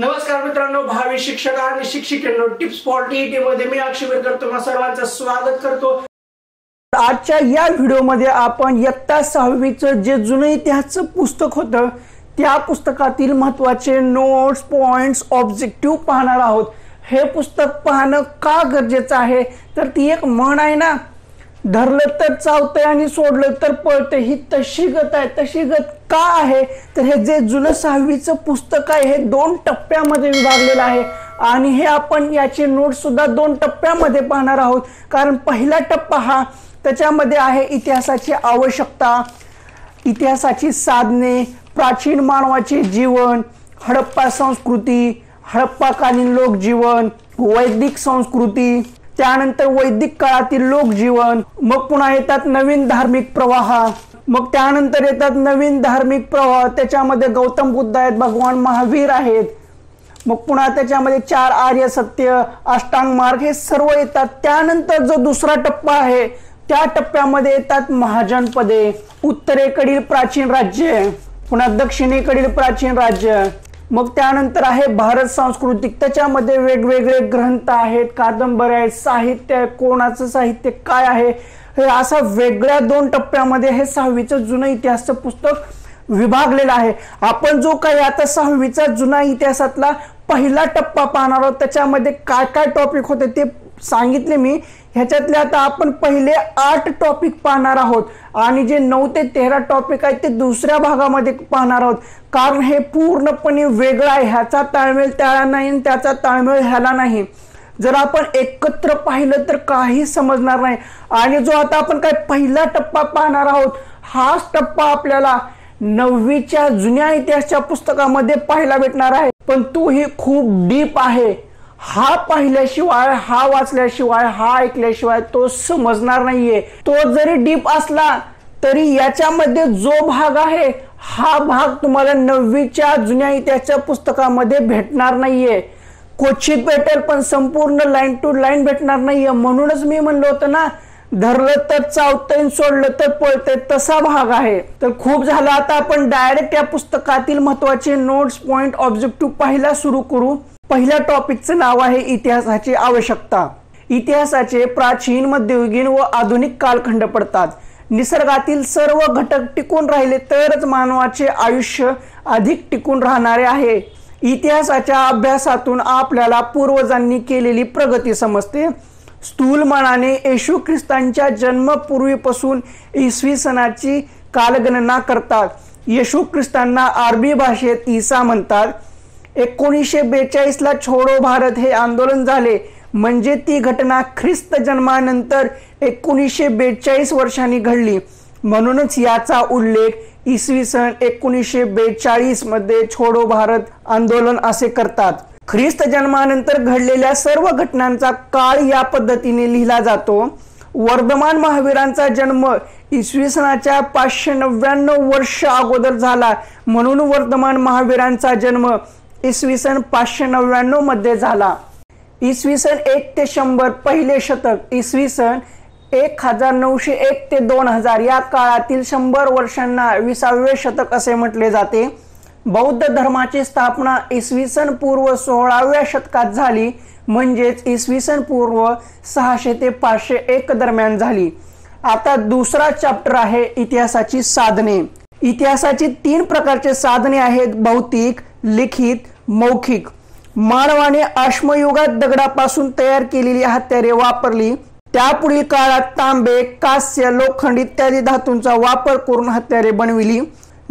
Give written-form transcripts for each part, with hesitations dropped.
नमस्कार मित्रांनो, भावी शिक्षक आणि शिक्षिकांनो, टिप्स फॉर टीईटी मध्ये मी अक्षय तुम्हा सर्वांचं स्वागत करतो। आजच्या या व्हिडिओमध्ये आपण इयत्ता 6वीचं जे जुनं इतिहासचं पुस्तक होतं त्या पुस्तकातील महत्त्वाचे नोट्स, पॉइंट्स, ऑब्जेक्टिव्ह पाहणार आहोत। हे पुस्तक पाहणं का गरजेचं आहे तर ती एक म्हण आहे ना, धरलं तर चावतंय आणि सोडलं तर पळतंय, ही तशी गत आहे। तशी गत का आहे तर हे जे जुनं 6वीचं पुस्तक आहे हे 2 टप्प्यामध्ये विभागलेलं आहे आणि हे आपण याचे नोट्स सुद्धा 2 टप्प्यामध्ये पाहणार आहोत। कारण पहिला टप्पा हा त्याच्यामध्ये आहे इतिहासाची आवश्यकता, इतिहासाची साधने, प्राचीन मानवाचे जीवन, हडप्पा संस्कृती, हडप्पाकालीन लोकजीवन, वैदिक संस्कृती, त्यानंतर वैदिक काळातील लोकजीवन, मग पुन्हा येतात नवीन धार्मिक प्रवाह, मग त्यानंतर येतात नवीन धार्मिक प्रवाह, त्याच्यामध्ये गौतम बुद्ध आहेत, भगवान महावीर आहेत, मग पुन्हा त्याच्यामध्ये 4 आर्य सत्य, अष्टांग मार्ग हे सर्व येतात। त्यानंतर जो दुसरा टप्पा आहे त्या टप्प्यामध्ये येतात महाजनपदे, उत्तरेकडील प्राचीन राज्य, पुन्हा दक्षिणेकडील प्राचीन राज्य, मग त्यानंतर आहे भारत सांस्कृतिक, त्याच्यामध्ये वेगवेगळे ग्रंथ आहेत, कादंबऱ्या आहेत, साहित्य आहे, कोणाचं साहित्य काय आहे, हे असा वेगळ्या 2 टप्प्यामध्ये हे 6वीचं जुनं इतिहासचं पुस्तक विभागलेलं आहे। आपण जो काही आता 6वीचा जुना इतिहासातला पहिला टप्पा पाहणार आहोत त्याच्यामध्ये काय काय टॉपिक होते ते सांगितले मी। ह्याच्यातले आता आपण पहिले 8 टॉपिक पाहणार आहोत आणि जे 9 ते 13 टॉपिक आहेत ते दुसऱ्या भागामध्ये पाहणार आहोत। कारण हे पूर्णपणे वेगळं आहे, ह्याचा ताळमेळ त्याला नाही, त्याचा ताळमेळ ह्याला नाही। जर आपण एकत्र पाहिलं तर काही समजणार नाही। आणि जो आता आपण काय पहिला टप्पा पाहणार आहोत हाच टप्पा आपल्याला 9वीच्या जुन्या इतिहासाच्या पुस्तकामध्ये पाहायला भेटणार आहे, पण तोही खूप डीप आहे। हा पाहिल्याशिवाय, हा वाचल्याशिवाय, हा ऐकल्याशिवाय तो समजणार नाहीये। तो जरी डीप असला तरी याच्यामध्ये जो भाग आहे हा भाग तुम्हाला 9वीच्या जुन्या इतिहासाच्या पुस्तकामध्ये भेटणार नाहीये। क्वचित भेटेल पण संपूर्ण लाईन टू लाईन भेटणार नाहीये। म्हणूनच मी म्हणलो होतं ना, धरलं तर चावतंय, सोडलं तर पळतंय, तसा भाग आहे। तर खूप झालं, आता आपण डायरेक्ट या पुस्तकातील महत्त्वाचे नोट्स, पॉइंट, ऑब्जेक्टिव्ह पाहायला सुरू करू। पहिल्या टॉपिकचं नाव आहे इतिहासाची आवश्यकता। इतिहासाचे प्राचीन, मध्ययुगीन व आधुनिक कालखंड पडतात। निसर्गातील सर्व घटक टिकून राहिले तरच मानवाचे आयुष्य अधिक टिकून राहणारे आहे। इतिहासाच्या अभ्यासातून आपल्याला पूर्वजांनी केलेली प्रगती समजते। स्थूल मनाने येशू ख्रिस्तांच्या जन्मपूर्वीपासून इसवी सनाची कालगणना करतात। येशू ख्रिस्तांना अरबी भाषेत ईसा म्हणतात। 1942 ला छोडो भारत हे आंदोलन झाले, म्हणजे ती घटना ख्रिस्त जन्मानंतर 1942 वर्षांनी घडली। म्हणूनच याचा उल्लेख इसवी सन 1942 मध्ये छोडो भारत आंदोलन असे करतात। ख्रिस्त जन्मानंतर घडलेल्या सर्व घटनांचा काळ या पद्धतीने लिहिला जातो। वर्धमान महावीरांचा जन्म इसवी सनाच्या 599 वर्ष अगोदर झाला, म्हणून वर्धमान महावीरांचा जन्म इसवी सन 599 मध्ये झाला। इसवी सन 1 ते 100 पहिले शतक, इसवी सन 1901 ते 2000 या काळातील 100 वर्षांना 20वे शतक असे म्हटले जाते। बौद्ध धर्माची स्थापना इसवी सन पूर्व 16व्या शतकात झाली, म्हणजेच इसवी सन पूर्व 600 ते 501 दरम्यान झाली। आता दुसरा चॅप्टर आहे इतिहासाची साधने। इतिहासाची 3 प्रकारचे साधने आहेत, भौतिक, लिखित, मौखिक। मानवाने अश्मयुगात दगडापासून तयार केलेली हत्यारे वापरली। त्यापुढील काळात तांबे, कांस्य, लोखंड इत्यादी धातूंचा वापर करून हत्यारे बनविली।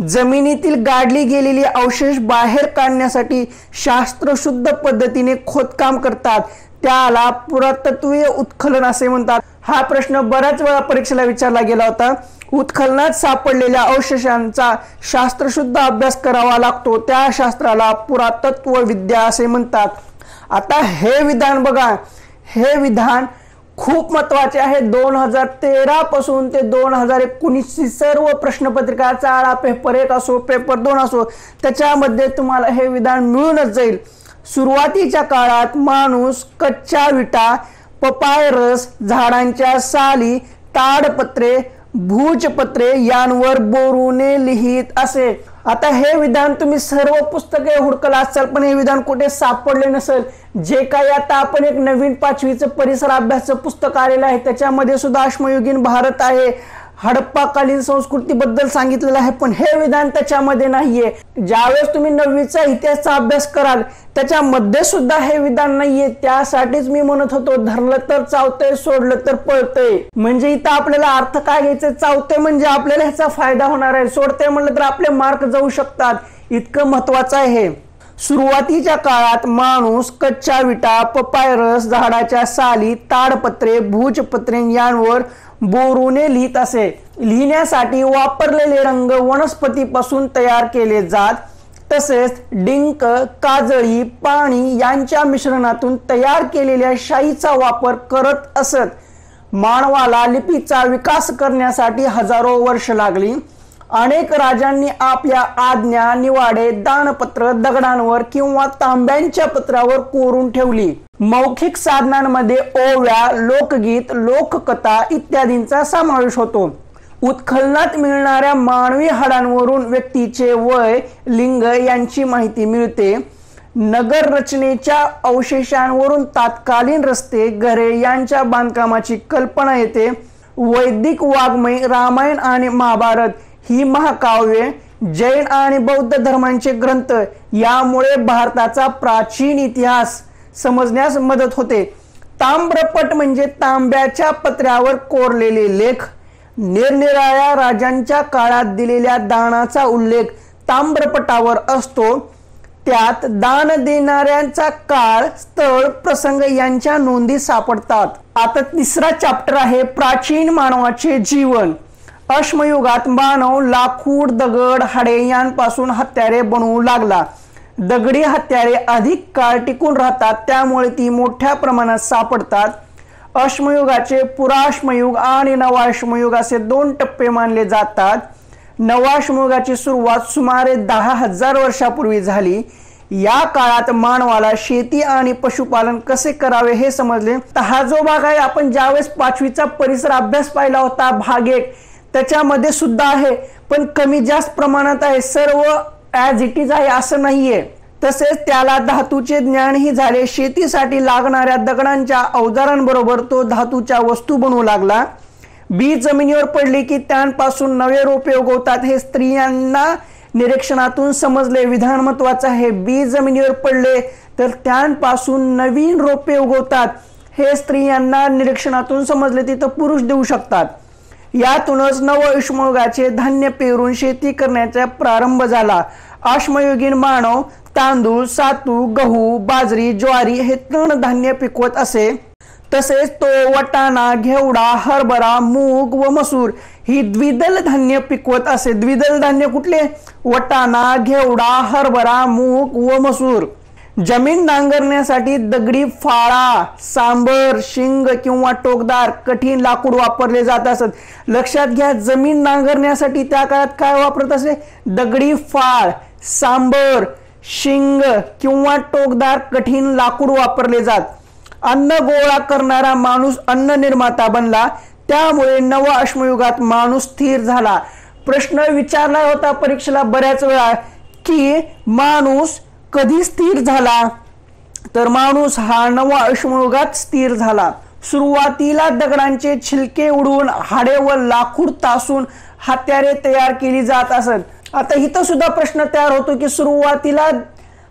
जमिनीतील गाडली गेलेली अवशेष बाहेर काढण्यासाठी शास्त्रशुद्ध पद्धतीने खोदकाम करतात, त्याला पुरातत्वीय उत्खनन असे म्हणतात। हा प्रश्न बऱ्याच वेळा परीक्षेला विचारला गेला होता। उत्खननात सापडलेल्या अवशेषांचा शास्त्रशुद्ध अभ्यास करावा लागतो, त्या शास्त्राला पुरातत्व विद्या असे म्हणतात। आता हे विधान बघा, हे विधान खूप महत्त्वाचे आहे। 2013 पासून ते 2019 ची सर्व प्रश्नपत्रिका, चाळा पेपर 1 असो, पेपर 2 असो, त्याच्यामध्ये तुम्हाला हे विधान मिळूनच जाईल। सुरुवातीच्या काळात माणूस कच्च्या विटा, पपायरस, झाडांच्या साली, ताडपत्रे, भूजपत्रे यांवर बोरूने लिहित असे। आता हे विधान तुम्ही सर्व पुस्तके हुडकला असाल पण हे विधान कुठे सापडले नसेल। जे काही आता आपण एक नवीन 5वीचं परिसर अभ्यासाचं पुस्तक आलेलं आहे त्याच्यामध्ये सुद्धा अश्मयुगीन भारत आहे, हडप्पाकालीन संस्कृतीबद्दल सांगितलेलं आहे, पण हे विधान त्याच्यामध्ये नाहीये। ज्यावेळेस तुम्ही 9वीचा इतिहासाचा अभ्यास कराल त्याच्यामध्ये सुद्धा हे विधान नाहीये। त्यासाठीच मी म्हणत होतो धरलं तर चावतंय, सोडलं तर पळतंय। म्हणजे इथं आपल्याला अर्थ काय घ्यायचं, चावतंय म्हणजे आपल्याला ह्याचा फायदा होणार आहे, सोडतंय म्हणलं तर आपले मार्क जाऊ शकतात, इतकं महत्वाचं आहे हे। सुरुवातीच्या काळात माणूस कच्च्या विटा, पपायरस, झाडाच्या साली, ताडपत्रे, भूजपत्रे यांवर बोरूने लिहित असे। लिहिण्यासाठी वापरलेले रंग वनस्पतीपासून तयार केले जात, तसेच डिंक, काजळी, पाणी यांच्या मिश्रणातून तयार केलेल्या शाईचा वापर करत असत। मानवाला लिपीचा विकास करण्यासाठी हजारो वर्ष लागली। अनेक राजांनी आपल्या आज्ञा, निवाडे, दानपत्र दगडांवर किंवा तांब्यांच्या पत्रावर कोरून ठेवली। मौखिक साधनांमध्ये ओव्या, लोकगीत, लोककथा इत्यादींचा समावेश होतो। उत्खननात मिळणाऱ्या मानवी हाडांवरून व्यक्तीचे वय, लिंग यांची माहिती मिळते। नगर रचनेच्या अवशेषांवरून तात्कालीन रस्ते, घरे यांच्या बांधकामाची कल्पना येते। वैदिक वाङ्मय, रामायण आणि महाभारत ही महाकाव्ये, जैन आणि बौद्ध धर्मांचे ग्रंथ यामुळे भारताचा प्राचीन इतिहास समजण्यास मदत होते। ताम्रपट म्हणजे तांब्याच्या पत्र्यावर कोरलेले लेख। निरनिराळ्या राजांच्या काळात दिलेल्या दानाचा उल्लेख ताम्रपटावर असतो। त्यात दान देणाऱ्यांचा काळ, स्थळ, प्रसंग यांच्या नोंदी सापडतात। आता तिसरा चॅप्टर आहे प्राचीन मानवाचे जीवन। अश्मयुगात मानव लाकूड, दगड, हाडे यांपासून हत्यारे बनवू लागला। दगडी हत्यारे अधिक काळ टिकून राहतात, त्यामुळे ती मोठ्या प्रमाणात सापडतात। अश्मयुगाचे पुराश्मयुग आणि नवाश्मयुग असे 2 टप्पे मानले जातात। नवाश्मयुगाची सुरुवात सुमारे 10,000 वर्षापूर्वी झाली। या काळात मानवाला शेती आणि पशुपालन कसे करावे हे समजले। हा जो भाग आहे आपण ज्यावेळेस 5वीचा परिसर अभ्यास पाहिला होता भाग 1 त्याच्यामध्ये सुद्धा आहे, पण कमी जास्त प्रमाणात आहे, सर्व ॲज इट इज आहे असं नाहीये। तसेच त्याला धातूचे ज्ञानही झाले। शेतीसाठी लागणाऱ्या दगडांच्या अवजारांबरोबर तो धातूच्या वस्तू बनवू लागला। बी जमिनीवर पडली की त्यांपासून नवे रोपे उगवतात हे स्त्रियांना निरीक्षणातून समजले। विधान महत्वाचं आहे, बी जमिनीवर पडले तर त्यांपासून नवीन रोपे उगवतात हे स्त्रियांना निरीक्षणातून समजले, तिथं पुरुष देऊ शकतात। यातूनच नव अश्मयुगाचे धान्य पेरून शेती करण्याचा प्रारंभ झाला। अश्मयुगीन मानव तांदूळ, सातू, गहू, बाजरी, ज्वारी हे तृणधान्य पिकवत असे। तसेच तो वटाणा, घेवडा, हरभरा, मूग व मसूर ही द्विदल धान्य पिकवत असे। द्विदल धान्य कुठले? वटाणा, घेवडा, हरभरा, मूग व मसूर। जमीन नांगरण्यासाठी दगडी फाळा, सांबर, शिंग किंवा टोकदार कठीण लाकूड वापरले जात असत। लक्षात घ्या, जमीन नांगरण्यासाठी त्या काळात काय वापरत असे? दगडी फाळ, सांबर, शिंग किंवा टोकदार कठीण लाकूड वापरले जात। अन्न गोळा करणारा माणूस अन्न निर्माता बनला, त्यामुळे नव अश्मयुगात माणूस स्थिर झाला। प्रश्न विचारला होता परीक्षेला बऱ्याच वेळा की माणूस कधी स्थिर झाला, तर माणूस हा नव अश्मयुगात स्थिर झाला। सुरुवातीला दगडांचे छिलके उडवून हाडे व लाकूड तासून हत्यारे तयार केली जात असत। आता इथं सुद्धा प्रश्न तयार होतो की सुरुवातीला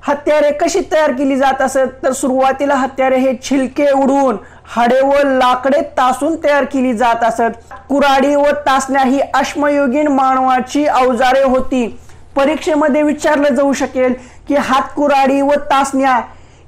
हत्यारे कशी तयार केली जात असत, तर सुरुवातीला हत्यारे हे छिलके उडवून हाडे व लाकडे तासून तयार केली जात असत। कुऱ्हाडी व तासण्या ही अश्मयुगीन मानवाची अवजारे होती। परीक्षेमध्ये विचारलं जाऊ शकेल की हातकुऱ्हाडी व तासण्या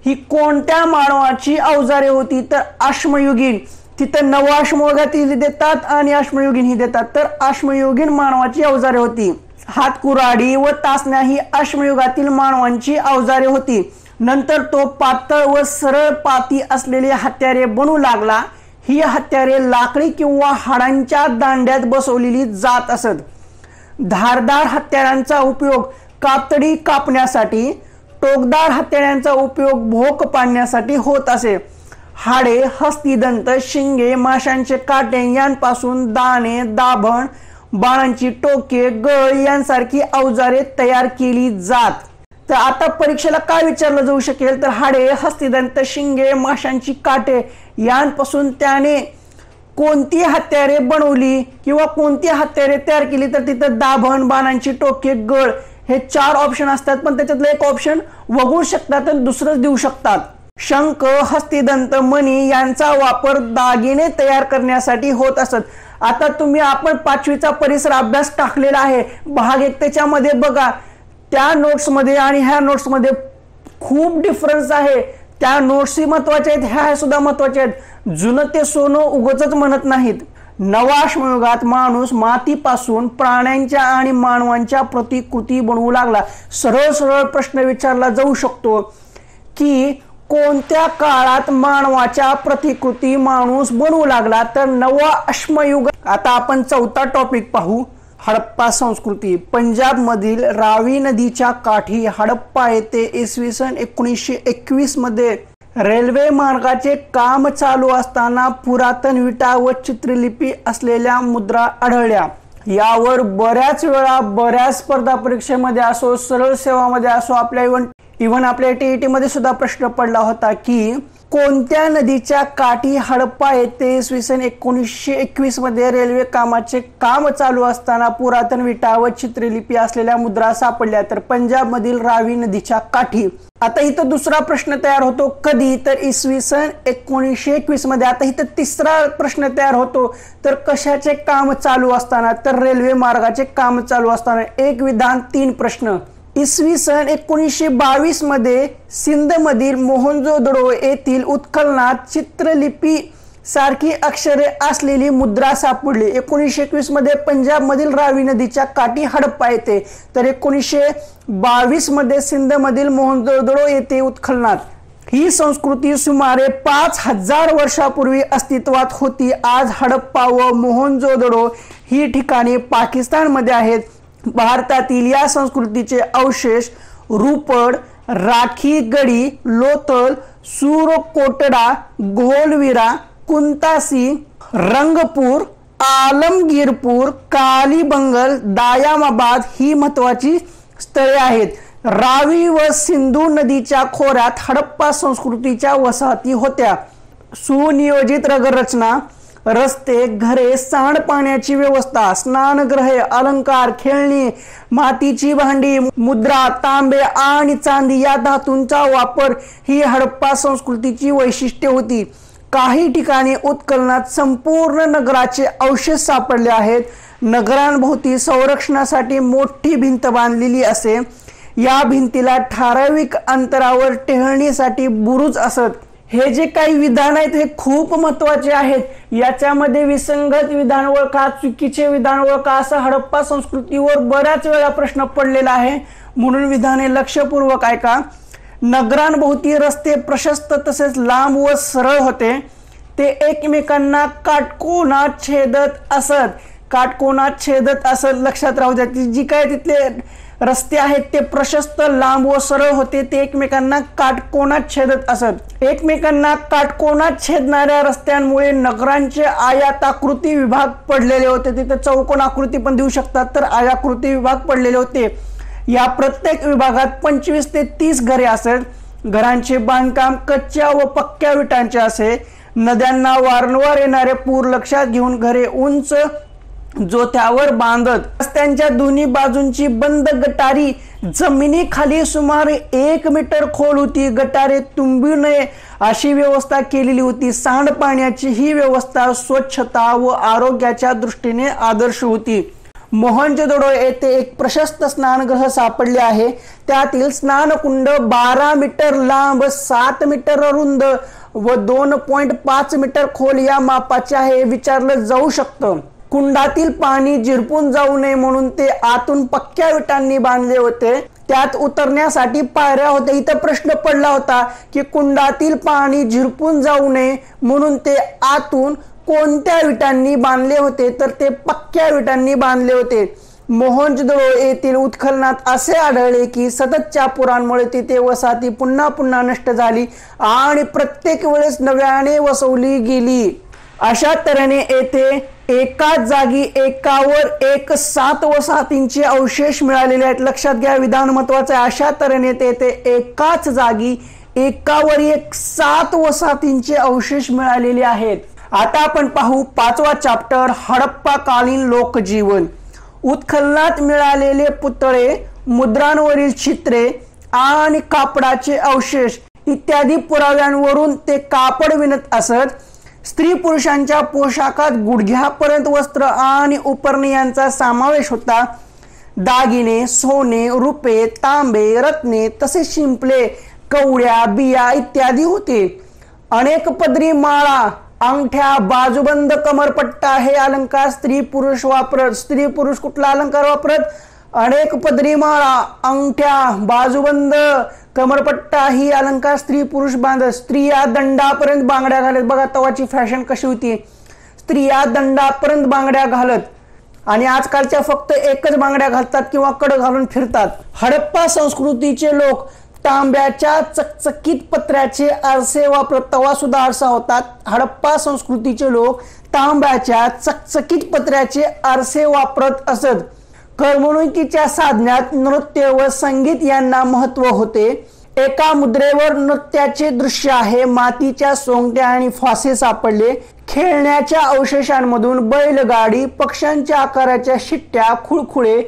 ही कोणत्या मानवाची अवजारे होती, तर अश्मयुगीन। तिथं नवाश्मयुगातील देतात आणि अश्मयुगीन ही देतात, तर अश्मयुगीन मानवाची अवजारे होती। हातकुऱ्हाडी व तासण्या ही अश्मयुगातील मानवांची अवजारे होती। नंतर तो पातळ व सरळ पाती असलेले हत्यारे बनवू लागला। ही हत्यारे लाकडी किंवा हाडांच्या दांड्यात बसवलेली जात असत। धारदार हत्यारांचा उपयोग कातडी कापण्यासाठी, टोकदार हत्यारांचा उपयोग भोक पाडण्यासाठी होत असे। हाडे, हस्तिदंत, शिंगे, माशांचे काटे यांपासून दाणे, दाभण बाणांची टोके, गळ यांसारखी अवजारे तयार केली जात. तर आता परीक्षेला काय विचारलं जाऊ शकेल तर हाडे, हस्तिदंत, शिंगे, माशांची काटे यांपासून त्याने कोणती हत्यारे बनवली किंवा कोणती हत्यारे तयार केली तर तिथं दाभण, बाणांची टोके, गळ हे 4 ऑप्शन असतात, पण त्याच्यातलं एक ऑप्शन वगळू शकतात आणि दुसरंच देऊ शकतात. शंख, हस्तिदंत, मणी यांचा वापर दागिने तयार करण्यासाठी होत असत. आता तुम्ही आपण 5वीचा परिसर अभ्यास टाकलेला आहे, भाग 1 त्याच्यामध्ये बघा, त्या नोट्समध्ये आणि ह्या नोट्समध्ये खूप डिफरन्स आहे. त्या नोट्सही महत्वाच्या आहेत, ह्या सुद्धा महत्वाच्या आहेत. जुनं ते सोनं उगाचच म्हणत नाहीत. नवाश्मयुगात माणूस मातीपासून प्राण्यांच्या आणि मानवांच्या प्रतिकृती बनवू लागला. सरळ सरळ प्रश्न विचारला जाऊ शकतो की कोणत्या काळात मानवाच्या प्रतिकृती माणूस बनवू लागला तर नवा अश्मयुग. आता आपण 4था टॉपिक पाहू, हडप्पा संस्कृती. पंजाब मधील रावी नदीच्या काठी हडप्पा येथे इसवी सन 1921 मध्ये रेल्वे मार्गाचे काम चालू असताना पुरातन विटा व चित्रलिपी असलेल्या मुद्रा आढळल्या. यावर बऱ्याच वेळा बऱ्याच स्पर्धा परीक्षेमध्ये असो, सरळ सेवामध्ये असो, आपल्या इव्हन आपल्या टीईटी मध्ये सुद्धा प्रश्न पडला होता की कोणत्या नदीच्या काठी हडप्पा येथे इसवी सन 1921 मध्ये रेल्वे कामाचे काम चालू असताना पुरातन विटा व चित्रलिपी असलेल्या मुद्रा सापडल्या तर पंजाब मधील रावी नदीच्या काठी. आता इथं दुसरा प्रश्न तयार होतो, कधी तर इसवी सन 1921 मध्ये. आता इथं तिसरा प्रश्न तयार होतो, तर कशाचे काम चालू असताना तर रेल्वे मार्गाचे काम चालू असताना. एक विधान 3 प्रश्न. इसवी सन 1922 मध्ये सिंध मधील मोहनजोदडो येथील उत्खननात चित्रलिपी सारखी अक्षरे असलेली मुद्रा सापडली. 1921 मध्ये पंजाब मधील रावी नदीच्या काठी हडप्पा येथे, तर 1922 मध्ये सिंध मधील मोहनजोदडो येथे उत्खननात. ही संस्कृती सुमारे 5000 वर्षापूर्वी अस्तित्वात होती. आज हडप्पा व मोहनजोदडो ही ठिकाणे पाकिस्तानमध्ये आहेत. भारतातील या संस्कृतीचे अवशेष रूपड, राखी गडी, लोथल, सूरकोटडा, घोलविरा, कुंतासी, रंगपूर, आलमगीरपूर, कालीबंगल, दायामाबाद ही महत्वाची स्थळे आहेत. रावी व सिंधू नदीच्या खोऱ्यात हडप्पा संस्कृतीच्या वसाहती होत्या. सुनियोजित नगररचना, रस्ते, घरे, सांडपाण्याची व्यवस्था, स्नानगृहे, अलंकार, खेळणी, मातीची भांडी, मुद्रा, तांबे आणि चांदी या धातूंचा वापर ही हडप्पा संस्कृतीची वैशिष्ट्ये होती. काही ठिकाणी उत्खननात संपूर्ण नगराचे अवशेष सापडले आहेत. नगरांभोवती संरक्षणासाठी मोठी भिंत बांधलेली असे. या भिंतीला ठराविक अंतरावर टेहळणीसाठी बुरुज असत. हे जे काही विधान आहेत हे खूप महत्वाचे आहेत. याच्यामध्ये विसंगत विधान ओळखा, चुकीचे विधान ओळखा, असं हडप्पा संस्कृतीवर बऱ्याच वेळा प्रश्न पडलेला आहे, म्हणून विधाने लक्षपूर्वक ऐका. नगरांभोवती रस्ते प्रशस्त तसेच लांब व सरळ होते. ते एकमेकांना काटकोनात छेदत असत. काटकोनात छेदत असत लक्षात राहू द्या. जी काय तिथले रस्ते आहेत ते प्रशस्त, लांब व सरळ होते. ते एकमेकांना काटकोनात छेदत असत. एकमेकांना काटकोनात छेदणाऱ्या रस्त्यांमुळे नगरांचे आयताकृती विभाग पडलेले होते. तिथे चौकोन आकृती पण देऊ शकतात, तर आयताकृती विभाग पडलेले होते. या प्रत्येक विभागात 25 ते 30 घरे असत. घरांचे बांधकाम कच्च्या व पक्क्या विटांचे असे. नद्यांना वारंवार येणारे पूर लक्षात घेऊन घरे उंच जोत्यावर बांधत. रस्त्यांच्या दोन्ही बाजूंची बंद गटारी जमिनीखाली सुमारे 1 मीटर खोल होती. गटारे तुंबू नये अशी व्यवस्था केलेली होती. सांडपाण्याची ही व्यवस्था स्वच्छता व आरोग्याच्या दृष्टीने आदर्श होती. मोहनजोदडो येथे एक प्रशस्त स्नानगृह सापडले आहे. त्यातील स्नानकुंड 12 मीटर लांब, 7 मीटर रुंद व 2.5 मीटर खोल या मापाचे आहे. विचारलं जाऊ शकतं कुंडातील पाणी झिरपून जाऊ नये म्हणून ते आतून पक्क्या विटांनी बांधले होते. त्यात उतरण्यासाठी पायऱ्या होत्या. इथं प्रश्न पडला होता की कुंडातील पाणी झिरपून जाऊ नये म्हणून ते आतून कोणत्या विटांनी बांधले होते, तर ते पक्क्या विटांनी बांधले होते. मोहनजोदडो येथील उत्खननात असे आढळले की सततच्या पुरांमुळे तिथे वसाहती पुन्हा पुन्हा नष्ट झाली आणि प्रत्येक वेळेस नव्याने वसवली गेली. अशा तऱ्हेने येथे एकाच जागी एकावर एक 7 वसाहतींचे अवशेष मिळालेले आहेत। लक्षात घ्या, विधान महत्वाचं आहे। अशा तऱ्हेने येथे एकाच जागी एकावर एक 7 वसाहतींचे अवशेष मिळालेले आहेत। आता आपण पाहू 5वा चॅप्टर, हडप्पा कालीन लोकजीवन। उत्खननात मिळालेले पुतळे, मुद्रांवरील चित्रे आणि कापडाचे अवशेष इत्यादी पुराव्यांवरून ते कापड विणत असत। स्त्री पुरुषांच्या पोशाखात गुडघ्यापर्यंत वस्त्र आणि उपरणे यांचा समावेश होता। दागिने, सोने, रुपे, तांबे, रत्ने तसेच शिंपले, कवड्या, बिया इत्यादी होते। अनेक पदरी माळा, अंगठ्या, बाजूबंद, कमरपट्टा हे अलंकार स्त्री पुरुष वापरत। स्त्री पुरुष कुठला अलंकार वापरत? अनेक पदरी माळा, अंगठ्या, बाजूबंद, कमरपट्टा ही अलंकार स्त्री पुरुष बांधत। स्त्रिया दंडापर्यंत बांगड्या घालत। बघा तवाची फॅशन कशी होती, स्त्रिया दंडापर्यंत बांगड्या घालत आणि आजकालच्या फक्त एकच बांगड्या घालतात किंवा कड घालून फिरतात। हडप्पा संस्कृतीचे लोक तांब्याच्या चकचकीत पत्र्याचे आरसे वापरत। तवा सुद्धा आरसा होतात। हडप्पा संस्कृतीचे लोक तांब्याच्या चकचकीत पत्र्याचे आरसे वापरत असत। करमणुकीच्या साधण्यात नृत्य व संगीत यांना महत्व होते। एका मुद्रेवर नृत्याचे दृश्य आहे। मातीच्या सोंगट्या आणि फासे सापडले। खेळण्याच्या अवशेषांमधून बैलगाडी, पक्ष्यांच्या आकाराच्या शिट्ट्या, खुळखुळे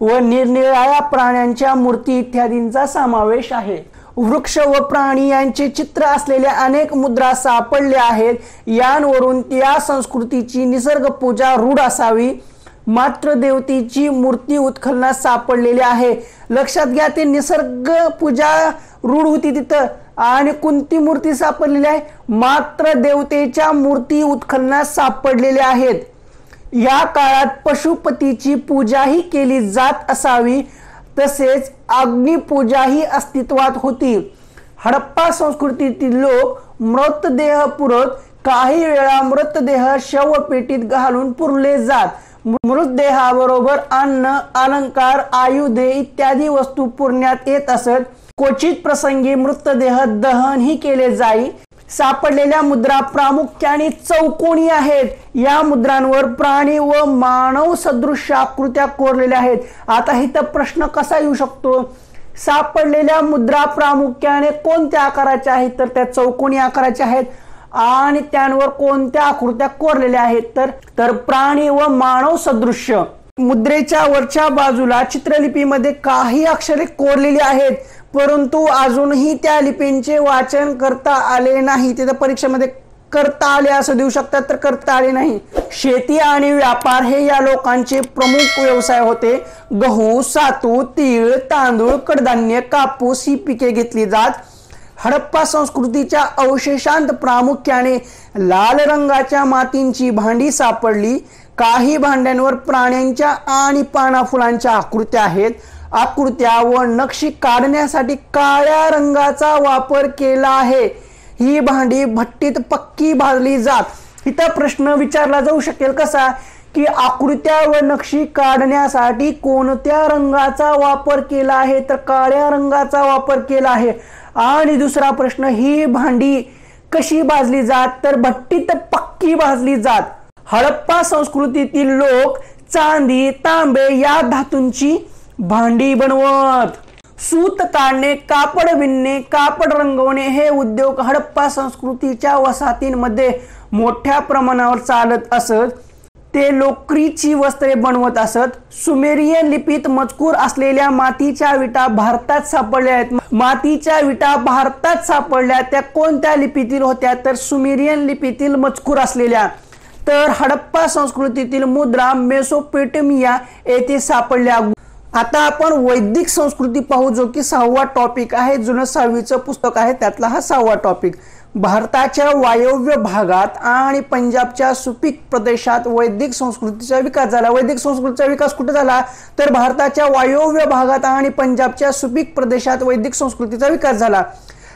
व निरनिराळ्या प्राण्यांच्या मूर्ती इत्यादींचा समावेश आहे। वृक्ष व प्राणी यांचे चित्र असलेल्या अनेक मुद्रा सापडल्या आहेत। यांवरून त्या संस्कृतीची निसर्ग पूजा रूढ असावी। मात्र देवतेची मूर्ती उत्खननात सापडलेली आहे। लक्षात घ्या, ते निसर्ग पूजा रूढ होती तिथं आणि कोणती मूर्ती सापडलेली आहे? मात्र देवतेच्या मूर्ती उत्खननात सापडलेल्या आहेत। या काळात पशुपतीची पूजाही केली जात असावी, तसेच अग्निपूजाही अस्तित्वात होती। हडप्पा संस्कृतीतील लोक मृतदेह पुरत, काही वेळा मृतदेह शवपेटीत घालून पुरले जात। मृतदेहाबरोबर अन्न, अलंकार, आयुधे इत्यादी वस्तू पुरण्यात येत असत। क्वचित प्रसंगी मृतदेह दहन ही केले जाई। सापडलेल्या मुद्रा प्रामुख्याने चौकोनी आहेत। या मुद्रांवर प्राणी व मानव सदृश आकृत्या कोरलेल्या आहेत। आता इथं प्रश्न कसा येऊ शकतो? सापडलेल्या मुद्रा प्रामुख्याने कोणत्या आकाराच्या आहेत? तर त्या चौकोनी आकाराच्या आहेत। आणि त्यांवर कोणत्या आकृत्या कोरलेल्या आहेत? तर प्राणी व मानव सदृश्य। मुद्रेच्या वरच्या बाजूला चित्रलिपीमध्ये काही अक्षरे कोरलेली आहेत, परंतु अजूनही त्या लिपींचे वाचन करता आले नाही। तिथे परीक्षेमध्ये करता आले असं देऊ शकतात, तर करता आले नाही। शेती आणि व्यापार हे या लोकांचे प्रमुख व्यवसाय होते। गहू, सातू, तीळ, तांदूळ, कडधान्य, कापूस ही पिके घेतली जात। हडप्पा संस्कृतीच्या अवशेषांत प्रामुख्याने लाल रंगाच्या मातींची भांडी सापडली। काही भांड्यांवर प्राण्यांच्या आणि पाना फुलांच्या आकृत्या आहेत। आकृत्या व नक्षी काढण्यासाठी काळ्या रंगाचा वापर केला आहे। ही भांडी भट्टीत पक्की भाजली जात। इथं प्रश्न विचारला जाऊ शकेल कसा, की आकृत्या व नक्षी काढण्यासाठी कोणत्या रंगाचा वापर केला आहे? तर काळ्या रंगाचा वापर केला आहे। आणि दुसरा प्रश्न, ही भांडी कशी भाजली जात? तर भट्टीत पक्की भाजली जात। हडप्पा संस्कृतीतील लोक चांदी, तांबे या धातूंची भांडी बनवत। सूत काढणे, कापड विणणे, कापड रंगवणे हे उद्योग हडप्पा संस्कृतीच्या वसाहतींमध्ये मोठ्या प्रमाणावर चालत असत। ते लोकरीची वस्त्रे बनवत असत। सुमेरियन लिपीत मजकूर असलेल्या मातीच्या विटा भारतात सापडल्या आहेत। मातीच्या विटा भारतात सापडल्या, त्या कोणत्या लिपीतील होत्या? तर सुमेरियन लिपीतील मजकूर असलेल्या। तर हडप्पा संस्कृतीतील मुद्रा मेसोपोटेमिया येथे सापडल्या। आता आपण वैदिक संस्कृती पाहू, जो की 6वा टॉपिक आहे। जुनं 6वीचं पुस्तक आहे, त्यातला हा 6वा टॉपिक। भारताच्या वायव्य भागात आणि पंजाबच्या सुपीक प्रदेशात वैदिक संस्कृतीचा विकास झाला। वैदिक संस्कृतीचा विकास कुठे झाला? तर भारताच्या वायव्य भागात आणि पंजाबच्या सुपीक प्रदेशात वैदिक संस्कृतीचा विकास झाला।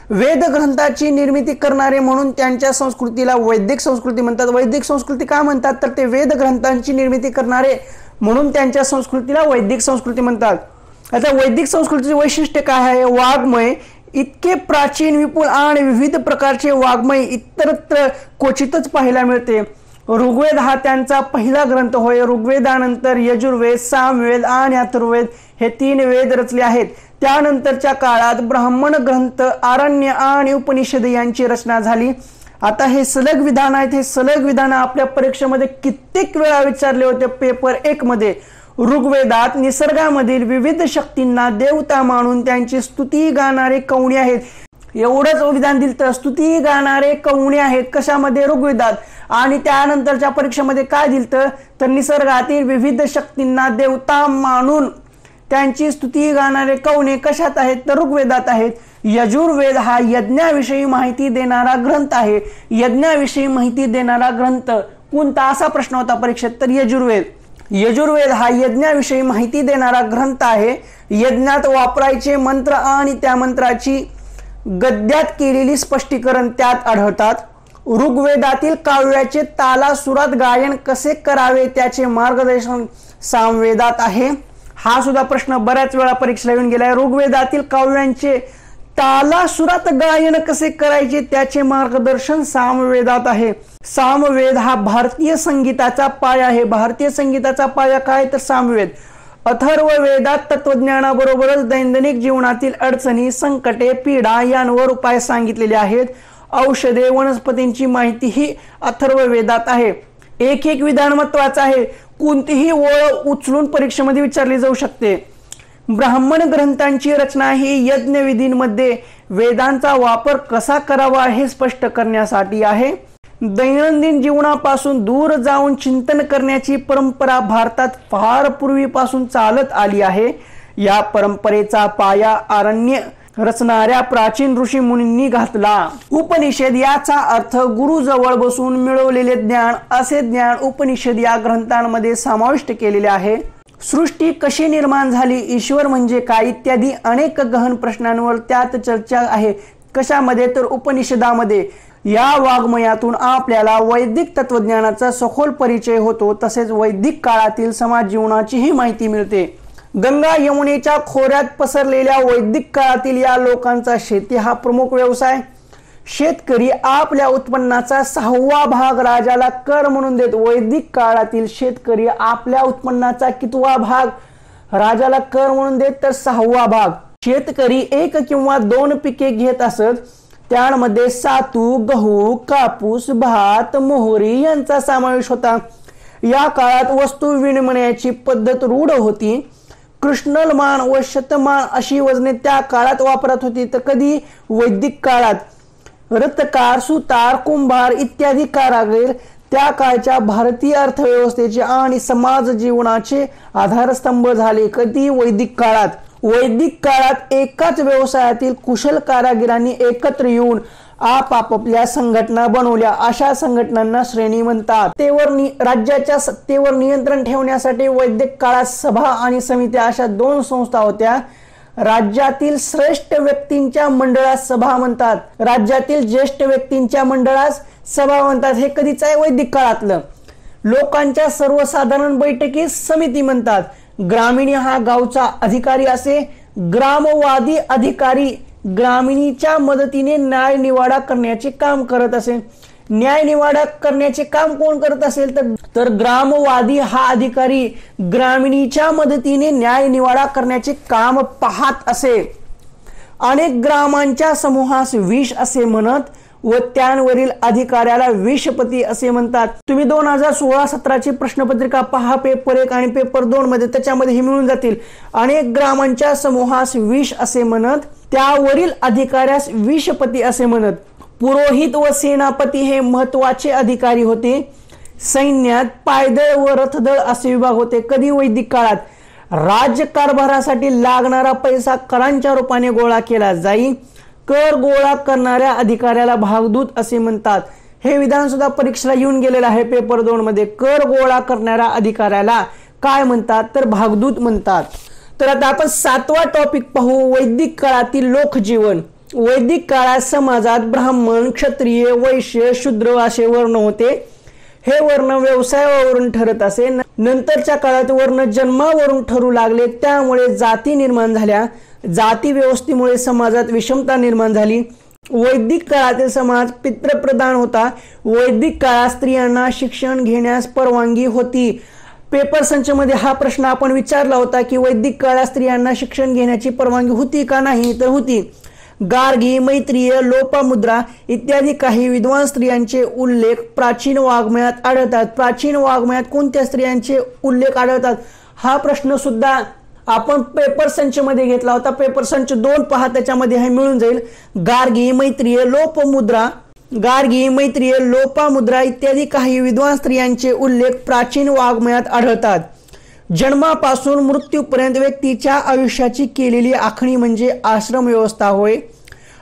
वेद ग्रंथाची निर्मिती करणारे म्हणून त्यांच्या संस्कृतीला वैदिक संस्कृती म्हणतात। वैदिक संस्कृती का म्हणतात? तर ते वेद ग्रंथांची निर्मिती करणारे म्हणून त्यांच्या संस्कृतीला वैदिक संस्कृती म्हणतात। आता वैदिक संस्कृतीचे वैशिष्ट्य काय आहे? वाङ्मय, इतके प्राचीन, विपुल आणि विविध प्रकारचे वाङ्मय इतरत्र क्वचितच पाहायला मिळते. ऋग्वेद हा त्यांचा पहिला ग्रंथ होय. ऋग्वेदानंतर यजुर्वेद, सामवेद आणि अथर्ववेद हे 3 वेद रचले आहेत. त्यानंतरच्या काळात ब्राह्मण ग्रंथ, आरण्य आणि उपनिषद यांची रचना झाली. आता हे सलग विधान आहेत. हे सलग विधान आपल्या परीक्षेमध्ये कित्येक वेळा विचारले होते. पेपर 1 मध्ये ऋग्वेदात निसर्गामधील विविध शक्तींना देवता मानून त्यांची स्तुती गाणारे कवणे आहेत. एवढंच विधान दिलं तर स्तुती गाणारे कवणे आहेत. कशामध्ये? ऋग्वेदात. आणि त्यानंतरच्या परीक्षेमध्ये काय दिलं तर निसर्गातील विविध शक्तींना देवता मानून त्यांची स्तुती गाणारे कवणे कशात आहेत? तर ऋग्वेदात आहेत. यजुर्वेद हा यज्ञाविषयी माहिती देणारा ग्रंथ आहे. यज्ञाविषयी माहिती देणारा ग्रंथ कोणता, असा प्रश्न होता परीक्षेत, तर यजुर्वेद. यजुर्वेद हा यज्ञाविषयी माहिती देणारा ग्रंथ आहे. यज्ञात वापरायचे मंत्र आणि त्या मंत्राची गद्यात केलेली स्पष्टीकरण त्यात आढळतात. ऋग्वेदातील काव्याचे तालासुरात गायन कसे करावे त्याचे मार्गदर्शन सामवेदात आहे. हा सुद्धा प्रश्न बऱ्याच वेळा परीक्षेला येऊन गेलाय. ऋग्वेदातील काव्यांचे तालासुरात गायन कसे करायचे त्याचे मार्गदर्शन सामवेदात आहे. सामवेद हा भारतीय संगीताचा पाया आहे. भारतीय संगीताचा पाया काय? तर सामवेद. अथर्ववेदात तत्वज्ञानाबरोबरच दैनंदिन जीवनातील अडचणी, संकटे, पीडा यांवर उपाय सांगितलेले आहेत. औषधे, वनस्पतींची माहिती ही अथर्ववेदात आहे. एक विधान महत्वाचं आहे. कोणतीही ओळ उचलून परीक्षेमध्ये विचारली जाऊ शकते. ब्राह्मण ग्रंथांची रचना ही यज्ञविधींमध्ये वेदांचा वापर कसा करावा हे स्पष्ट करण्यासाठी आहे. दैनंदिन जीवनापासून दूर जाऊन चिंतन करण्याची परंपरा भारतात फार पूर्वीपासून चालत आली आहे. या परंपरेचा पाया आरण्य रचणाऱ्या प्राचीन ऋषी मुनींनी घातला. उपनिषद याचा अर्थ गुरुजवळ बसून मिळवलेले ज्ञान असे ज्ञान उपनिषद या ग्रंथांमध्ये समाविष्ट केलेले आहे. सृष्टी कशी निर्माण झाली, ईश्वर म्हणजे काय इत्यादी अनेक गहन प्रश्नांवर त्यात चर्चा आहे. कशामध्ये? तर उपनिषदामध्ये. या वाङ्मयातून आपल्याला वैदिक तत्वज्ञानाचा सखोल परिचय होतो. तसेच वैदिक काळातील समाज जीवनाचीही माहिती मिळते. गंगा यमुनेच्या खोऱ्यात पसरलेल्या वैदिक काळातील या लोकांचा शेती हा प्रमुख व्यवसाय. शेतकरी आपल्या उत्पन्नाचा 6वा भाग राजाला कर म्हणून देत. वैदिक काळातील शेतकरी आपल्या उत्पन्नाचा कितवा भाग राजाला कर म्हणून देत? तर 6वा भाग. शेतकरी 1 किंवा 2 पिके घेत असत. त्यामध्ये सातू, गहू, कापूस, भात, मोहरी यांचा समावेश होता. या काळात वस्तू विनिमयाची पद्धत रूढ होती. कृष्णलमान व शतमान अशी वजने त्या काळात वापरत होती. तर कधी? वैदिक काळात. रथकार, सुतार, कुंभार इत्यादी कारागीर त्या काळच्या भारतीय अर्थव्यवस्थेचे आणि समाज जीवनाचे आधारस्तंभ झाले. कधी? वैदिक काळात. वैदिक काळात एकाच व्यवसायातील कुशल कारागिरांनी एकत्र येऊन आपापल्या संघटना बनवल्या. अशा संघटनांना श्रेणी म्हणतात. राज्याच्या सत्तेवर नियंत्रण ठेवण्यासाठी वैदिक काळात सभा आणि समित्या अशा 2 संस्था होत्या. राज्यातील श्रेष्ठ व्यक्तींच्या मंडळास सभा म्हणतात. राज्यातील ज्येष्ठ व्यक्तींच्या मंडळास सभा म्हणतात. हे कधीच आहे? वैदिक काळातलं. लोकांच्या सर्वसाधारण बैठकीस समिती म्हणतात. ग्रामीण हा गावचा अधिकारी असे. ग्रामवादी अधिकारी ग्रामीणीच्या मदतीने न्याय निवाडा करण्याचे काम करत असे. न्याय निवाडा करण्याचे काम कोण करत असेल? तर ग्रामवादी हा अधिकारी ग्रामीणीच्या मदतीने न्याय निवाडा करण्याचे काम पाहत असे. अनेक ग्रामांच्या समूहास विष असे म्हणत व त्यांवरील अधिकाऱ्याला विषपती असे म्हणतात. तुम्ही 2016-17 प्रश्नपत्रिका पहा, पेपर 1 आणि पेपर 2 मध्ये, त्याच्यामध्ये हे मिळून जातील. अनेक ग्रामांच्या समूहास विष असे म्हणत त्यावरील अधिकाऱ्यास विषपती असे म्हणत. पुरोहित व सेनापती हे महत्वाचे अधिकारी होते. सैन्यात पायदळ व रथदळ असे विभाग होते. कधी? वैदिक काळात. राज्यकारभारासाठी लागणारा पैसा करांच्या रूपाने गोळा केला जाई. कर गोळा करणाऱ्या अधिकाऱ्याला भागदूत असे म्हणतात. हे विधान सुद्धा परीक्षेला येऊन गेलेलं आहे पेपर 2 मध्ये. कर गोळा करणाऱ्या अधिकाऱ्याला काय म्हणतात? तर भागदूत म्हणतात. तर आता आपण 7वा टॉपिक पाहू, वैदिक काळातील लोकजीवन. वैदिक काळात समाजात ब्राह्मण, क्षत्रिय, वैश्य, शूद्र असे वर्ण होते. हे वर्ण व्यवसायावरून ठरत असे. नंतरच्या काळात वर्ण जन्मावरून ठरू लागले. त्यामुळे जाती निर्माण झाल्या. जाती व्यवस्थेमुळे समाजात विषमता निर्माण झाली। वैदिक काळातील समाज पितृप्रधान होता। वैदिक काळात स्त्रियांना शिक्षण घेण्यास परवानगी होती। पेपर संचमध्ये हा प्रश्न आपण विचारला होता की वैदिक काळात स्त्रियांना शिक्षण घेण्याची परवानगी होती का नाही, तर होती। गार्गी, मैत्रेय, लोपामुद्रा इत्यादी काही विद्वान स्त्रियांचे उल्लेख प्राचीन वाङ्मयात आढळतात। प्राचीन वाङ्मयात कोणत्या स्त्रियांचे उल्लेख आढळतात हा प्रश्न सुद्धा आपण पेपर संच मध्ये घेतला होता। पेपर संच 2 पहा, त्याच्यामध्ये हे मिळून जाईल। गार्गी, मैत्रेय, लोपामुद्रा इत्यादी काही विद्वान स्त्रियांचे उल्लेख प्राचीन वाङ्मयात आढळतात। जन्मापासून मृत्यूपर्यंत व्यक्तीच्या आयुष्याची केलेली आखणी म्हणजे आश्रम व्यवस्था होय।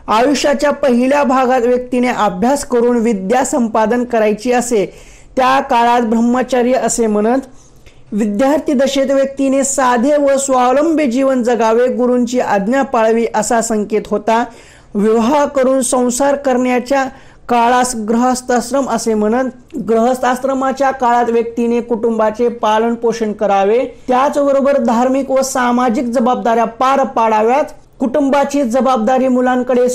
आयुष्याच्या पहिल्या भागात व्यक्तीने अभ्यास करून विद्या संपादन करायची असे, त्या काळात ब्रह्मचर्य असे म्हणत। विद्यार्थी दशेत व्यक्तीने साधे व स्वावलंबी जीवन जगावे, गुरूंची आज्ञा पाळावी असा संकेत होता। विवाह करून संसार करण्याच्या काळास गृहस्थाश्रम असे म्हणत। गृहस्थाश्रमाच्या काळात व्यक्तीने कुटुंबाचे पालन पोषण करावे, त्याचबरोबर धार्मिक व सामाजिक जबाबदाऱ्या पार पाडाव्यात। कुटुंबाची जबाबदारी मुलांकडे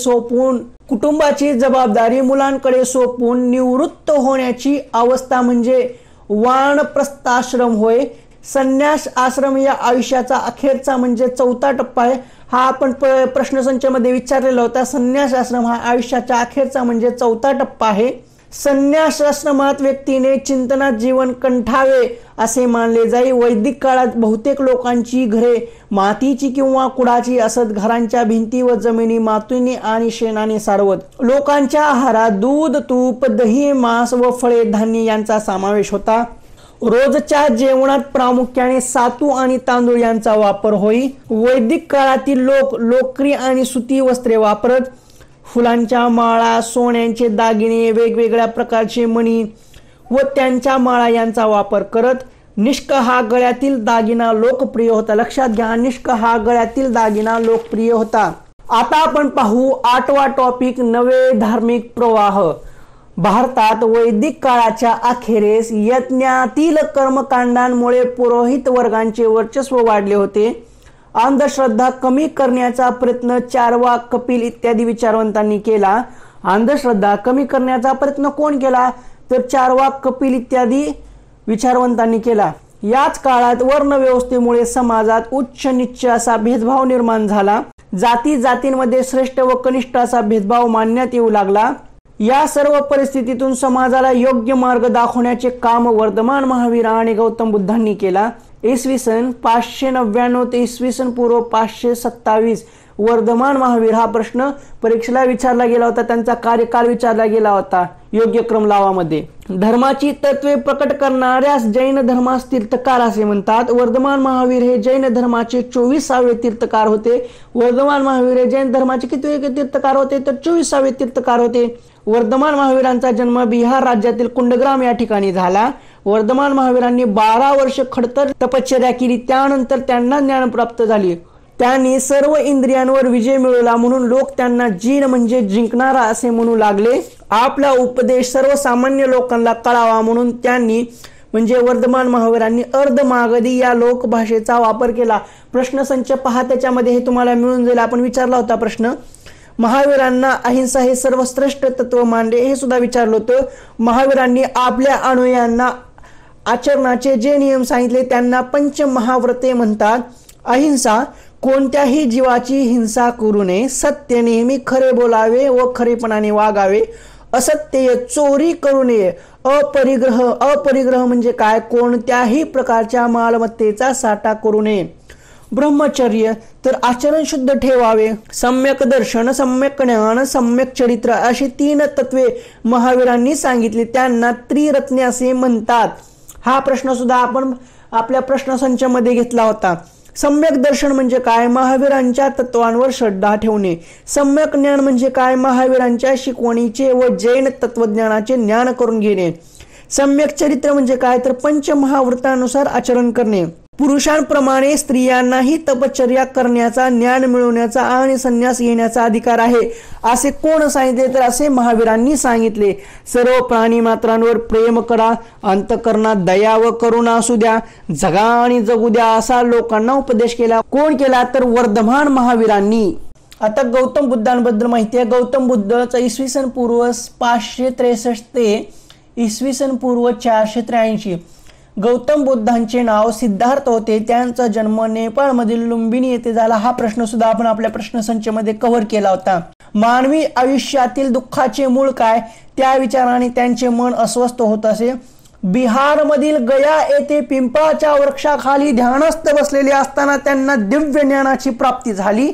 सोपून निवृत्त होण्याची अवस्था म्हणजे वानप्रस्थाश्रम होय। संन्यास आश्रम या आयुष्याचा अखेरचा म्हणजे 4था टप्पा आहे। हा आपण प्रश्नसंचामध्ये विचारलेला होता। संन्यास आश्रम हा आयुष्याच्या अखेरचा म्हणजे 4था टप्पा आहे। संन्यास आश्रमात व्यक्तीने चिंतनात जीवन कंठावे असे मानले जाई। वैदिक काळात बहुतेक लोकांची घरे मातीची किंवा कुडाची असत। घरांच्या भिंती व जमिनी मातीने आणि शेणाने सारवत। लोकांच्या आहारात दूध, तूप, दही, मांस व फळे धान्य यांचा समावेश होता। रोजच्या जेवणात प्रामुख्याने सातू आणि तांदूळ यांचा वापर होई। वैदिक काळातील लोक लोकरी आणि सुती वस्त्रे वापरत। फुलांच्या माळा, सोन्याचे दागिने, वेगवेगळ्या प्रकारचे मणी व त्यांच्या माळा यांचा वापर करत। निष्क हा गळ्यातील दागिना लोकप्रिय होता। लक्षात घ्या, निष्क हा गळ्यातील दागिना लोकप्रिय होता। आता आपण पाहू 8वा टॉपिक, नवे धार्मिक प्रवाह। भारतात वैदिक काळाच्या अखेरीस यज्ञातील कर्मकांडांमुळे पुरोहित वर्गांचे वर्चस्व वाढले होते। अंधश्रद्धा कमी करण्याचा प्रयत्न चार्वाक, कपिल इत्यादी विचारवंतांनी केला। अंधश्रद्धा कमी करण्याचा प्रयत्न कोण केला, तर चार्वाक, कपिल इत्यादी विचारवंतांनी केला। याच काळात वर्ण व्यवस्थेमुळे समाजात उच्च नीच असा भेदभाव निर्माण झाला। जातींमध्ये श्रेष्ठ व कनिष्ठ असा भेदभाव मानण्यात येऊ लागला। या सर्व परिस्थितीतून समाजाला योग्य मार्ग दाखवण्याचे काम वर्धमान महावीर आणि गौतम बुद्धांनी केला। इसवी सन 599 ते इसवी सन पूर्व 527 वर्धमान महावीर हा प्रश्न परीक्षेला विचारला गेला होता। त्यांचा कार्यकाळ विचारला गेला होता योग्य क्रम लावामध्ये। धर्माची तत्वे प्रकट करणाऱ्यास जैन धर्मास तीर्थकार असे म्हणतात। वर्धमान महावीर हे जैन धर्माचे 24वे तीर्थकार होते। वर्धमान महावीर हे जैन धर्माचे किती तीर्थकार होते, तर 24वे तीर्थकार होते। वर्धमान महावीरांचा जन्म बिहार राज्यातील कुंडग्राम या ठिकाणी झाला। वर्धमान महावीरांनी 12 वर्ष खडतर तपश्चर्या केली, त्यानंतर त्यांना ज्ञान प्राप्त झाले। त्यांनी सर्व इंद्रियांवर विजय मिळवला, म्हणून लोक त्यांना जीन म्हणजे जिंकणारा असे म्हणू लागले। आपला उपदेश सर्वसामान्य लोकांना कळावा म्हणून त्यांनी म्हणजे वर्धमान महावीरांनी अर्धमागधी या लोकभाषेचा वापर केला। प्रश्नसंच पहा, त्याच्यामध्ये हे तुम्हाला मिळून जाईल। आपण विचारला होता प्रश्न, महावीरांना अहिंसा हे सर्वश्रेष्ठ तत्व मानले, हे सुद्धा विचारलं होतं। महावीरांनी आपल्या अनुयायांना आचरणाचे जे नियम सांगितले त्यांना पंचमहाव्रते म्हणतात। अहिंसा, कोणत्याही जीवाची हिंसा करू नये, सत्य नेहमी खरे बोलावे व खरेपणाने वागावे, असत्य चोरी करू नये, अपरिग्रह म्हणजे काय, कोणत्याही प्रकारच्या मालमत्तेचा साठा करू नये। ब्रह्मचर्य तर आचरण शुद्ध ठेवावे। सम्यक दर्शन, सम्यक ज्ञान, सम्यक चरित्र अशी 3 तत्वे महावीरांनी सांगितली, त्यांना त्रिरत्ने असे म्हणतात। हा प्रश्न सुद्धा आपण आपल्या प्रश्नसंचामध्ये घेतला होता। सम्यक दर्शन म्हणजे काय, महावीरांच्या तत्वांवर श्रद्धा ठेवणे। सम्यक ज्ञान म्हणजे काय, महावीरांच्या शिकवणीचे व जैन तत्वज्ञानाचे ज्ञान करून घेणे। सम्यक चरित्र म्हणजे काय, तर पंचमहाव्रतानुसार आचरण करणे। पुरुषांप्रमाणे स्त्रियांनाही तपश्चर्या करण्याचा, ज्ञान मिळवण्याचा आणि संन्यास घेण्याचा अधिकार आहे असे कोण सांगितले? तर असे महावीरांनी सांगितले. सर्व प्राणी मात्रांवर प्रेम करा, अंतःकरणात दया व करुणा असू द्या, जगा आणि जगू द्या असा लोकांना उपदेश केला. कोण केला? तर वर्धमान महावीरांनी. आता गौतम बुद्धांबद्दल माहिती आहे. गौतम बुद्धाचा इसवी सन पूर्व 563 ते इसवी सन पूर्व 483. गौतम बुद्धांचे नाव सिद्धार्थ होते. त्यांचा जन्म नेपाळमधील लुंबिनी येथे झाला. हा प्रश्न सुद्धा आपण आपल्या प्रश्नसंचमध्ये कव्हर केला होता. मानवी आयुष्यातील दुःखाचे मूळ काय? त्या विचाराने त्यांचे मन अस्वस्थ होत असे. बिहारमधील गया येथे पिंपळाच्या वृक्षाखाली ध्यानस्थ बसलेले असताना त्यांना दिव्य ज्ञानाची प्राप्ती झाली.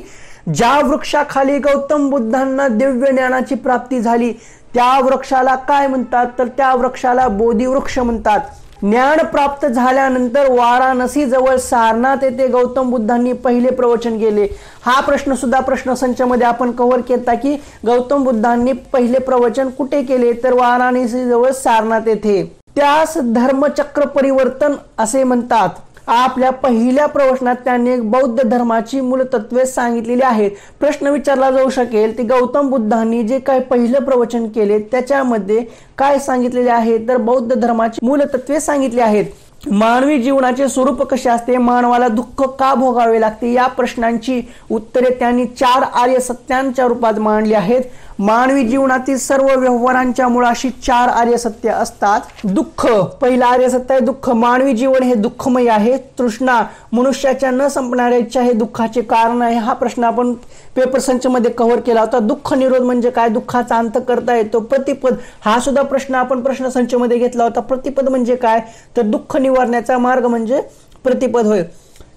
ज्या वृक्षाखाली गौतम बुद्धांना दिव्य ज्ञानाची प्राप्ती झाली त्या वृक्षाला काय म्हणतात? तर त्या वृक्षाला बोधी वृक्ष म्हणतात. ज्ञान प्राप्त झाल्यानंतर वाराणसी जवळ सारनाथ येथे गौतम बुद्धांनी पहिले प्रवचन केले. हा प्रश्न सुद्धा प्रश्नसंचामध्ये आपण कव्हर केला की गौतम बुद्धांनी पहिले प्रवचन कुठे केले? तर वाराणसी जवळ सारनाथ येथे. त्यास धर्मचक्र परिवर्तन असे म्हणतात. आपल्या पहिल्या प्रवचनात त्यांनी बौद्ध धर्माची मूलतत्वे सांगितलेली आहेत. प्रश्न विचारला जाऊ शकेल की गौतम बुद्धांनी जे काही पहिलं प्रवचन केले त्याच्यामध्ये काय सांगितलेले आहे? तर बौद्ध धर्माची मूलतत्वे सांगितली आहेत. मानवी जीवनाचे स्वरूप कसे असते? मानवाला दुःख का भोगावे लागते? या प्रश्नांची उत्तरे त्यांनी 4 आर्य सत्यांच्या रूपात मांडली आहेत. मानवी जीवनातील सर्व व्यवहारांच्या मुळाशी 4 आर्य सत्य असतात. दुःख, पहिला आर्य सत्य आहे दुःख. मानवी जीवन हे दुःखमय आहे. तृष्णा, मनुष्याच्या न संपणाऱ्या इच्छा हे दुःखाचे कारण आहे. हा प्रश्न आपण पेपर संचमध्ये कव्हर केला होता. दुःख निरोध म्हणजे काय? दुःखाचा अंत करता येतो. प्रतिपद, हा सुद्धा प्रश्न आपण प्रश्न संचमध्ये घेतला होता. प्रतिपद म्हणजे काय? तर दुःख निवारण्याचा मार्ग म्हणजे प्रतिपद होय.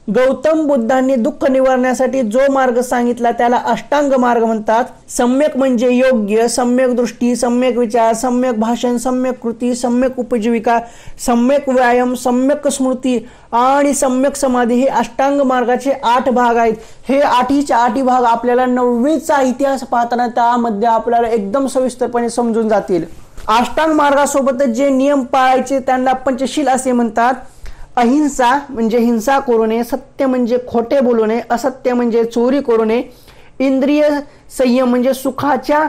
गौतम बुद्धांनी दुःख निवारण्यासाठी जो मार्ग सांगितला त्याला अष्टांग मार्ग म्हणतात. सम्यक म्हणजे योग्य, सम्यक दृष्टी, सम्यक विचार, सम्यक भाषण, सम्यक कृती, सम्यक उपजीविका, सम्यक व्यायाम, सम्यक स्मृती आणि सम्यक समाधी हे अष्टांग मार्गाचे 8 भाग आहेत. हे 8 भाग आपल्याला 9वीचा इतिहास पाहताना त्यामध्ये आपल्याला एकदम सविस्तरपणे समजून जातील. अष्टांग मार्गासोबतच जे नियम पाळायचे त्यांना पंचशील असे म्हणतात. अहिंसा म्हणजे हिंसा करू नये, सत्य म्हणजे खोटे बोलू नये, असत्य म्हणजे चोरी करू नये, इंद्रिय संयम म्हणजे सुखाच्या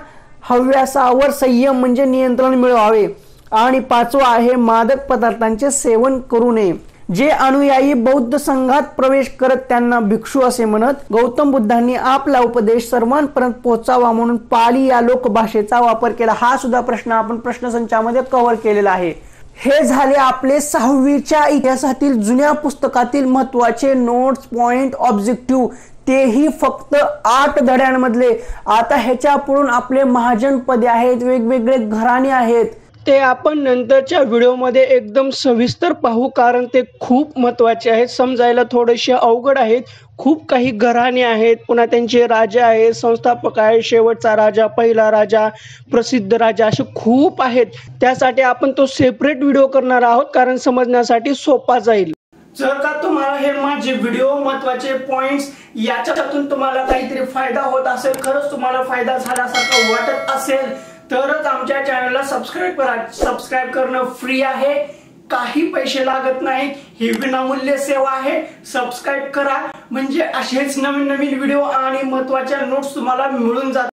हव्यासावर संयम म्हणजे नियंत्रण मिळवावे आणि 5वा आहे मादक पदार्थांचे सेवन करू नये. जे अनुयायी बौद्ध संघात प्रवेश करत त्यांना भिक्षू असे म्हणत. गौतम बुद्धांनी आपला उपदेश सर्वांपर्यंत पोहोचावा म्हणून पाली या लोकभाषेचा वापर केला. हा सुद्धा प्रश्न आपण प्रश्नसंचामध्ये कव्हर केलेला आहे. हे झाले आपले 6वीच्या इतिहासातील जुन्या पुस्तकातील महत्त्वाचे नोट्स, पॉइंट, ऑब्जेक्टिव्ह, तेही फक्त 8 धड्यांमधले. आता ह्याच्या पुढून आपले महाजन पदे आहेत, वेगवेगळे घराणे आहेत, ते आपण नंतरच्या व्हिडिओमध्ये एकदम सविस्तर पाहू, कारण ते खूप महत्त्वाचे आहेत. समजायला थोडेसे अवघड आहेत. खूप काही घराणे आहेत, पुन्हा त्यांचे राजा आहेत, संस्थापक आहे, शेवटचा राजा, पहिला राजा, प्रसिद्ध राजा, असे खूप आहेत. त्यासाठी आपण तो सेपरेट व्हिडिओ करणार आहोत, कारण समजण्यासाठी सोपा जाईल. जर का तुम्हाला हे माझे व्हिडिओ महत्त्वाचे पॉइंट्स याच्यातून तुम्हाला काहीतरी फायदा होत असेल, खरंच तुम्हाला फायदा झाल्यासारखं वाटत असेल, तरच आमच्या चॅनलला सबस्क्राईब करा. सबस्क्राईब करणं फ्री आहे, काही पैसे लागत नाहीत, ही विनामूल्य सेवा आहे. सबस्क्राईब करा म्हणजे असेच नवीन व्हिडिओ आणि महत्त्वाच्या नोट्स तुम्हाला मिळून जातात.